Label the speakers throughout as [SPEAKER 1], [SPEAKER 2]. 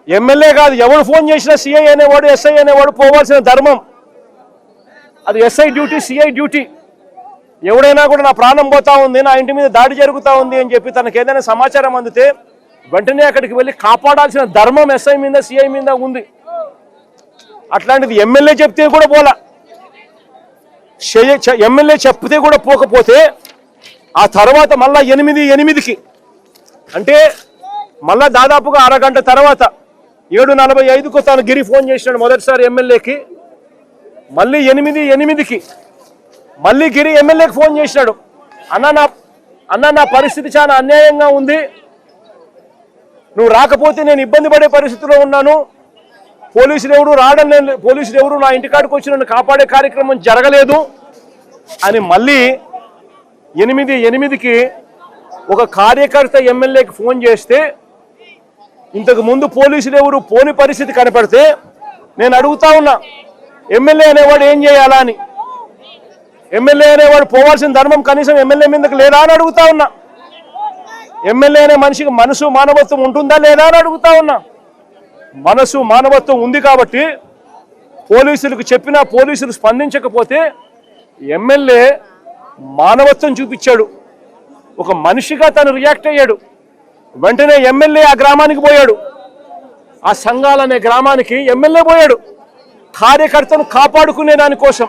[SPEAKER 1] MLA కాదు, ఎవరు phone చేసినా సిఐ అనేవాడు ఎస్ఐ అనేవాడు పోవాల్సిన ధర్మం. అది ఎస్ఐ డ్యూటీ, సిఐ డ్యూటీ. ఎవడైనా కూడా నా ప్రాణం పోతా ఉంది, నా ఇంటి మీద దాడి జరుగుతూ ఉంది అని చెప్పి తనకు ఏదైనా సమాచారం అందితే వెంటనే అక్కడికి వెళ్ళి కాపాడాల్సిన ధర్మం ఎస్ఐ మీద సిఐ మీద ఉంది. అట్లాంటిది ఎమ్మెల్యే చెప్తే కూడా పోలా, ఎమ్మెల్యే చెప్తే కూడా పోకపోతే ఆ తర్వాత మళ్ళా 8:08కి అంటే మళ్ళా దాదాపుగా అరగంట తర్వాత 7:45కు తను గిరి ఫోన్ చేసినాడు మొదటిసారి ఎమ్మెల్యేకి. మళ్ళీ 8:08కి మళ్ళీ గిరి ఎమ్మెల్యేకి ఫోన్ చేసినాడు. అన్న నా పరిస్థితి చాలా అన్యాయంగా ఉంది, నువ్వు రాకపోతే నేను ఇబ్బంది పడే పరిస్థితిలో ఉన్నాను, పోలీసులు ఎవరు నా ఇంటికాడికి వచ్చి నన్ను కాపాడే కార్యక్రమం జరగలేదు అని మళ్ళీ 8:08కి ఒక కార్యకర్త ఎమ్మెల్యేకి ఫోన్ చేస్తే ఇంతకు ముందు పోలీసులు ఎవరు పోని పరిస్థితి కనపడితే నేను అడుగుతా ఉన్నా, ఎమ్మెల్యే అనేవాడు ఏం చేయాలా అని. ఎమ్మెల్యే అనేవాడు పోవాల్సిన ధర్మం కనీసం ఎమ్మెల్యే మీదకి లేదా అని అడుగుతా ఉన్నా. ఎమ్మెల్యే అనే మనిషికి మనసు మానవత్వం ఉంటుందా లేదా అని అడుగుతా ఉన్నా. మనసు మానవత్వం ఉంది కాబట్టి పోలీసులకు చెప్పినా పోలీసులు స్పందించకపోతే ఎమ్మెల్యే మానవత్వం చూపించాడు, ఒక మనిషిగా తను రియాక్ట్ అయ్యాడు. వెంటనే ఎమ్మెల్యే ఆ గ్రామానికి పోయాడు, ఆ సంఘాలనే గ్రామానికి ఎమ్మెల్యే పోయాడు కార్యకర్తను కాపాడుకునే దానికోసం.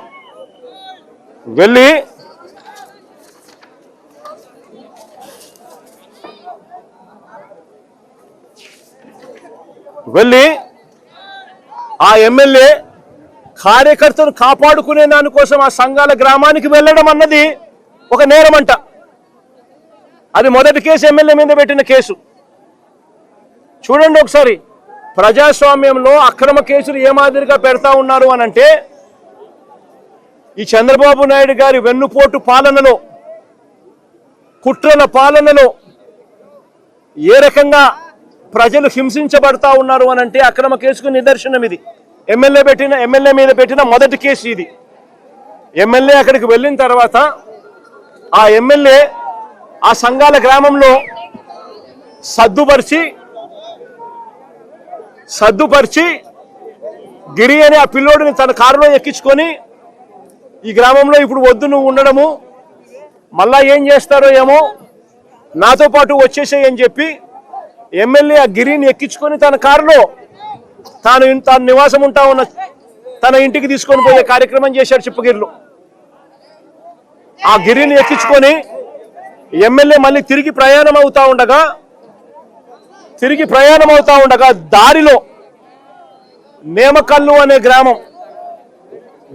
[SPEAKER 1] వెళ్ళి ఆ ఎమ్మెల్యే కార్యకర్తను కాపాడుకునే దానికోసం ఆ సంఘాల గ్రామానికి వెళ్ళడం అన్నది ఒక నేరమంట. అది మొదటి కేసు, ఎమ్మెల్యే మీద పెట్టిన కేసు. చూడండి ఒకసారి, ప్రజాస్వామ్యంలో అక్రమ కేసులు ఏ మాదిరిగా పెడతా ఉన్నారు అని అంటే, ఈ చంద్రబాబు నాయుడు గారి వెన్నుపోటు పాలనలో, కుట్రల పాలనలో ఏ రకంగా ప్రజలు హింసించబడతా ఉన్నారు అని అంటే అక్రమ కేసుకు నిదర్శనం ఇది. ఎమ్మెల్యే మీద పెట్టిన మొదటి కేసు ఇది. ఎమ్మెల్యే అక్కడికి వెళ్ళిన తర్వాత ఆ ఎమ్మెల్యే ఆ సంఘాల గ్రామంలో సద్దుపరిచి గిరి అనే ఆ పిల్లోడిని తన కారులో ఎక్కించుకొని ఈ గ్రామంలో ఇప్పుడు వద్దు నువ్వు ఉండడము, మళ్ళా ఏం చేస్తారో ఏమో, నాతో పాటు వచ్చేసేయని చెప్పి ఎమ్మెల్యే ఆ గిరిని ఎక్కించుకొని తన కారులో తాను నివాసం ఉంటా ఉన్న తన ఇంటికి తీసుకొని పోయే కార్యక్రమం చేశాడు చిప్పగిరిలో. ఆ గిరిని ఎక్కించుకొని ఎమ్మెల్యే మళ్ళీ తిరిగి ప్రయాణం అవుతా ఉండగా దారిలో నేమకల్లు అనే గ్రామం,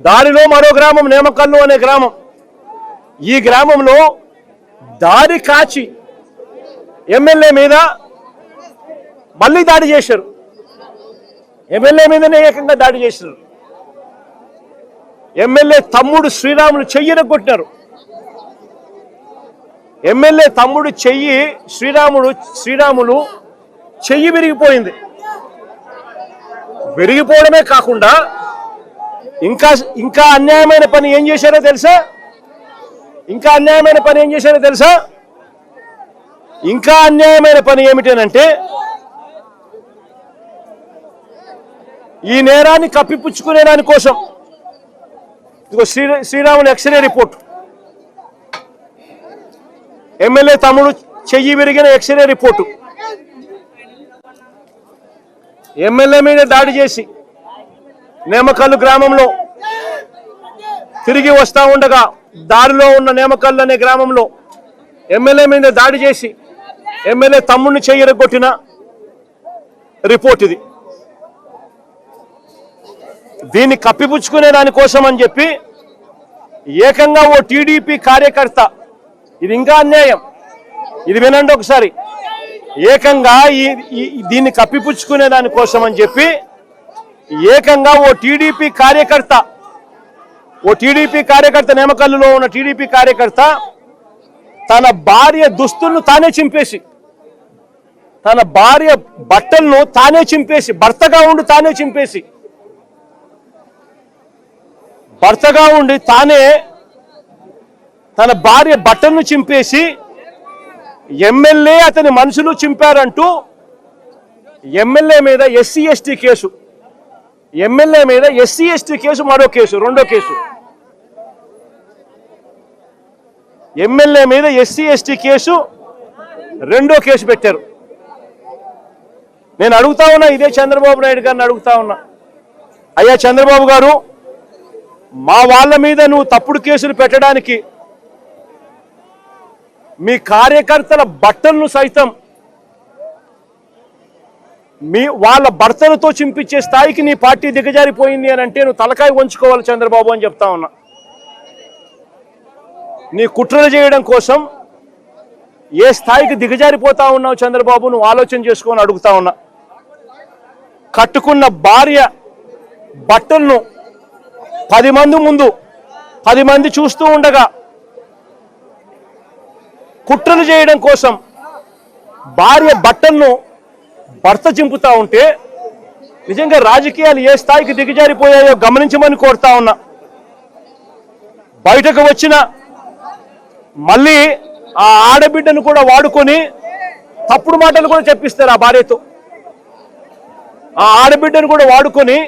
[SPEAKER 1] దారిలో మరో గ్రామం నేమకల్లు అనే గ్రామం. ఈ గ్రామంలో దారి కాచి ఎమ్మెల్యే మీద మళ్ళీ దాడి చేశారు. ఎమ్మెల్యే మీదనే ఏకంగా దాడి చేశారు. ఎమ్మెల్యే తమ్ముడు శ్రీరాములు చెయ్యిని కొట్టినారు. ఎమ్మెల్యే తమ్ముడు శ్రీరాములు చెయ్యి విరిగిపోయింది. విరిగిపోవడమే కాకుండా ఇంకా అన్యాయమైన పని ఏం చేశారో తెలుసా? ఇంకా అన్యాయమైన పని ఏమిటనంటే, ఈ నేరాన్ని కప్పిపుచ్చుకునే దానికోసం ఇదిగో శ్రీరాములు ఎక్స్రే రిపోర్ట్, ఎమ్మెల్యే తమ్ముడు చెయ్యి విరిగిన ఎక్స్రే రిపోర్టు, ఎమ్మెల్యే మీద దాడి చేసి నేమకల్లు గ్రామంలో తిరిగి వస్తూ ఉండగా దారిలో ఉన్న నేమకల్లు అనే గ్రామంలో ఎమ్మెల్యే మీద దాడి చేసి ఎమ్మెల్యే తమ్ముడిని చెయ్యరగొట్టిన రిపోర్ట్ ఇది. దీన్ని కప్పిపుచ్చుకునే దానికోసం అని చెప్పి ఏకంగా ఓ టీడీపీ కార్యకర్త, ఇది ఇంకా అన్యాయం, ఇది వినండి ఒకసారి, ఏకంగా దీన్ని కప్పిపుచ్చుకునే దానికోసం అని చెప్పి ఏకంగా ఓ టీడీపీ కార్యకర్త నేమకల్లులో ఉన్న టీడీపీ కార్యకర్త తన భార్య దుస్తులను తానే చింపేసి, తన భార్య బట్టలను తానే చింపేసి, భర్తగా ఉండి తానే తన భార్య బట్టలను చింపేసి ఎమ్మెల్యే అతని మనుషులు చింపారంటూ ఎమ్మెల్యే మీద ఎస్సీ ఎస్టీ కేసు, ఎమ్మెల్యే మీద ఎస్సీ ఎస్టీ కేసు, మరో కేసు, రెండో కేసు. ఎమ్మెల్యే మీద ఎస్సీ ఎస్టీ కేసు, రెండో కేసు పెట్టారు. నేను అడుగుతా ఉన్నా, ఇదే చంద్రబాబు నాయుడు గారిని అడుగుతా ఉన్నా, అయ్యా చంద్రబాబు గారు, మా వాళ్ళ మీద నువ్వు తప్పుడు కేసులు పెట్టడానికి మీ కార్యకర్తల బట్టలను సైతం వాళ్ళ భర్తలతో చింపించే స్థాయికి నీ పార్టీ దిగజారిపోయింది అని అంటే నువ్వు తలకాయ వంచుకోవాలి చంద్రబాబు అని చెప్తా ఉన్నా. నీ కుట్రలు చేయడం కోసం ఏ స్థాయికి దిగజారిపోతా ఉన్నావు చంద్రబాబు, నువ్వు ఆలోచన చేసుకొని అడుగుతా ఉన్నా. కట్టుకున్న భార్య బట్టలను 10 మంది ముందు 10 మంది చూస్తూ ఉండగా కుట్రలు చేయడం కోసం భార్య బట్టలను భర్త చింపుతా ఉంటే నిజంగా రాజకీయాలు ఏ స్థాయికి దిగజారిపోయాయో గమనించమని కోరుతా ఉన్నా. బయటకు వచ్చిన మళ్ళీ ఆ ఆడబిడ్డను కూడా వాడుకొని తప్పుడు మాటలు కూడా చెప్పిస్తారు ఆ భార్యతో. ఆ ఆడబిడ్డను కూడా వాడుకొని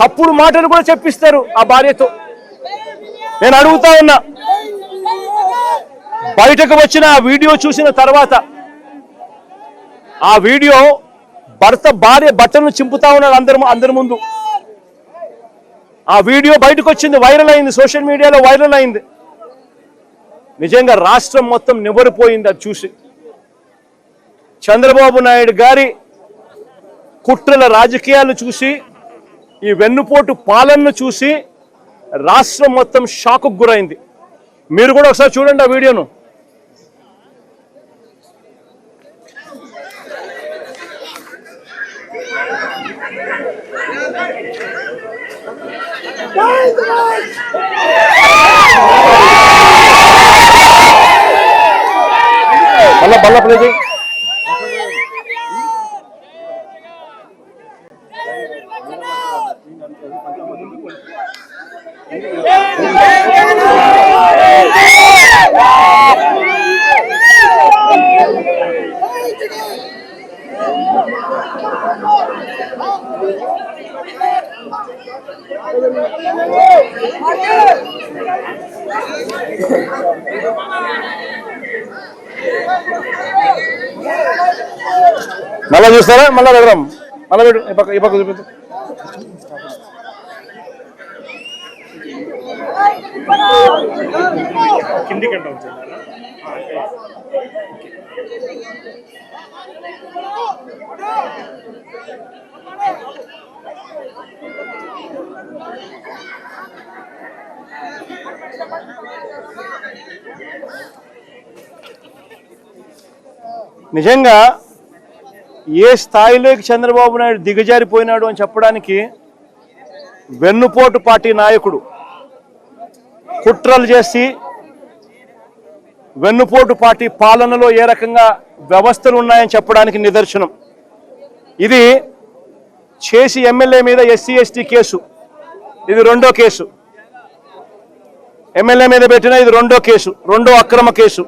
[SPEAKER 1] తప్పుడు మాటలు కూడా చెప్పిస్తారు ఆ భార్యతో. నేను అడుగుతా ఉన్నా, బయటకు వచ్చిన ఆ వీడియో చూసిన తర్వాత, ఆ వీడియో భర్త భార్య బట్టలను చింపుతా ఉన్నాడు అందరి ముందు. ఆ వీడియో బయటకు వచ్చింది, వైరల్ అయింది, సోషల్ మీడియాలో వైరల్ అయింది. నిజంగా రాష్ట్రం మొత్తం నివ్వెరపోయింది అది చూసి. చంద్రబాబు నాయుడు గారి కుట్రల రాజకీయాలు చూసి, ఈ వెన్నుపోటు పాలనను చూసి రాష్ట్రం మొత్తం షాక్కు గురైంది. మీరు కూడా ఒకసారి చూడండి ఆ వీడియోను. బల్ల ప్లే చేయి. మళ్ళా చూస్తారా? మళ్ళా దగ్గర మళ్ళా ఈ పక్క చూపిద్దాం. నిజంగా ఏ స్థాయిలోకి చంద్రబాబు నాయుడు దిగజారిపోయినాడు అని చెప్పడానికి వెన్నుపోటు పార్టీ నాయకుడు కుట్రలు చేసి వెన్నుపోటు పార్టీ పాలనలో ఏ రకంగా వ్యవస్థలు ఉన్నాయని చెప్పడానికి నిదర్శనం. ఇది చేసి ఎమ్మెల్యే మీద ఎస్సీ ఎస్టీ కేసు, ఇది రెండో కేసు. ఎమ్మెల్యే మీద పెట్టిన ఇది రెండో కేసు, రెండో అక్రమ కేసు.